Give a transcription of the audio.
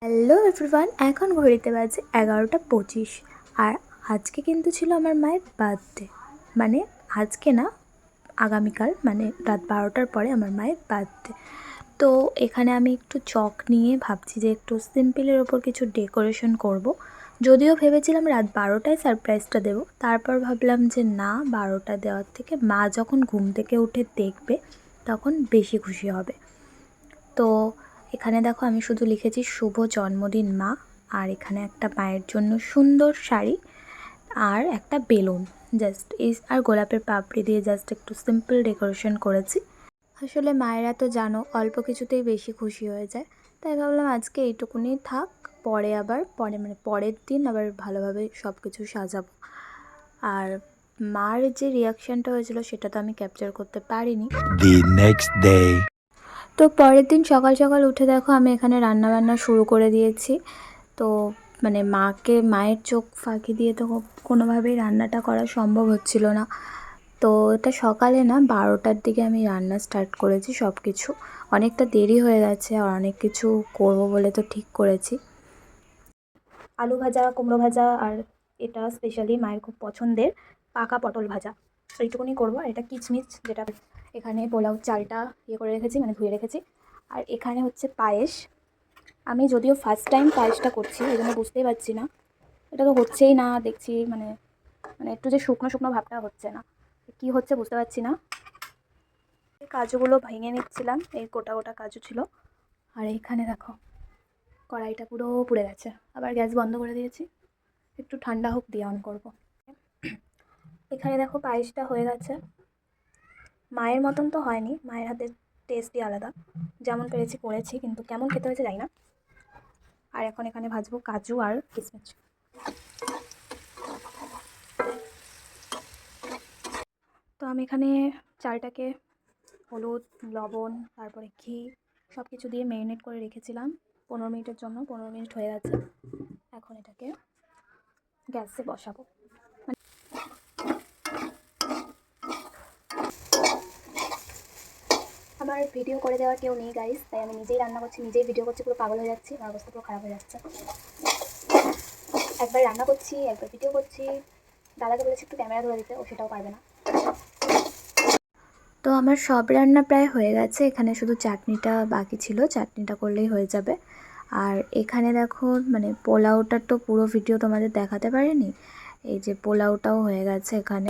Hello everyone, এখন ঘড়িতে বাজে 11টা 25। আর আজকে কিন্তু ছিল আমার মায়ের বার্থডে। মানে আজকে না, আগামীকাল মানে রাত 12টার পরে আমার মায়ের বার্থডে। তো এখানে আমি একটু চক নিয়ে ভাবছি যে একটু সিম্পলের ওপর কিছু ডেকোরেশন করব। যদিও ভেবেছিলাম রাত 12টায় সারপ্রাইজটা দেবো, তারপর ভাবলাম যে না, 12টা দেওয়ার থেকে মা যখন ঘুম থেকে উঠে দেখবে তখন বেশি খুশি হবে। তো এখানে দেখো আমি শুধু লিখেছি শুভ জন্মদিন মা, আর এখানে একটা মায়ের জন্য সুন্দর শাড়ি আর একটা বেলুন জাস্ট আর গোলাপের পাপড়ি দিয়ে জাস্ট একটু সিম্পল ডেকোরেশন করেছি। আসলে মায়েরা তো জানো অল্প কিছুতেই বেশি খুশি হয়ে যায়, তাই ভাবলাম আজকে এইটুকুনি থাক, পরে আবার পরের দিন আবার ভালোভাবে সব কিছু সাজাবো। আর মার যে রিয়াকশানটা হয়েছিল সেটা তো আমি ক্যাপচার করতে পারিনি। The next day. তো পরের দিন সকাল সকাল উঠে দেখো আমি এখানে রান্নাবান্না শুরু করে দিয়েছি। তো মায়ের চোখ ফাঁকি দিয়ে তো কোনোভাবেই রান্নাটা করা সম্ভব হচ্ছিল না। তো এটা সকালে না 12টার দিকে আমি রান্না স্টার্ট করেছি। সব কিছু অনেকটা দেরি হয়ে গেছে, আর অনেক কিছু করব বলে তো ঠিক করেছি। আলু ভাজা, কুমড়ো ভাজা, আর এটা স্পেশালি মায়ের খুব পছন্দের পাকা পটল ভাজা। এইটুকুনি করবো। আর এটা কিচমিচ, যেটা এখানে পোলাও চালটা করে রেখেছি, মানে ধুয়ে রেখেছি। আর এখানে হচ্ছে পায়েস। আমি যদিও ফার্স্ট টাইম পায়েসটা করছি, এই জন্য বুঝতেই পারছি না, এটা তো হচ্ছেই না দেখছি, মানে মানে একটু যে শুকনো শুকনো ভাবটা হচ্ছে না, কি হচ্ছে বুঝতে পারছি না। কাজুগুলো ভেঙে নিচ্ছিলাম, এই গোটা গোটা কাজু ছিল। আর এইখানে দেখো কড়াইটা পুরো পুড়ে গেছে, আবার গ্যাস বন্ধ করে দিয়েছি, একটু ঠান্ডা হোক দিয়ে অন করবো। এখানে দেখো পায়েসটা হয়ে গেছে। মায়ের মতন তো হয়নি, মায়ের হাতের টেস্টই আলাদা, যেমন পেরেছি করেছি, কিন্তু কেমন খেতে হয়েছে জানি না। আর এখন এখানে ভাজবো কাজু আর কিশমিশ। তো আমি এখানে চালটাকে হলুদ, লবণ, তারপরে ঘি সব কিছু দিয়ে ম্যারিনেট করে রেখেছিলাম 15 মিনিটের জন্য। 15 মিনিট হয়ে গেছে, এখন এটাকে গ্যাসে বসাবো। আমার ভিডিও করে দেওয়ার কেউ নেই গাইস, তাই আমি নিজেই রান্না করছি, নিজেই ভিডিও করছি, পুরো পাগল হয়ে যাচ্ছি, আমার অবস্থা পুরো খারাপ হয়ে যাচ্ছে। একবার রান্না করছি, একবার ভিডিও করছি। দাদাকে বলেছি একটু ক্যামেরা ধরে দিতে, ও সেটাও পারবে না। তো আমার সব রান্না প্রায় হয়ে গেছে, এখানে শুধু চাটনিটা বাকি ছিল, চাটনিটা করলেই হয়ে যাবে। আর এখানে দেখো মানে পোলাওটার তো পুরো ভিডিও তোমাদের দেখাতে পারিনি, এই যে পোলাওটাও হয়ে গেছে এখানে।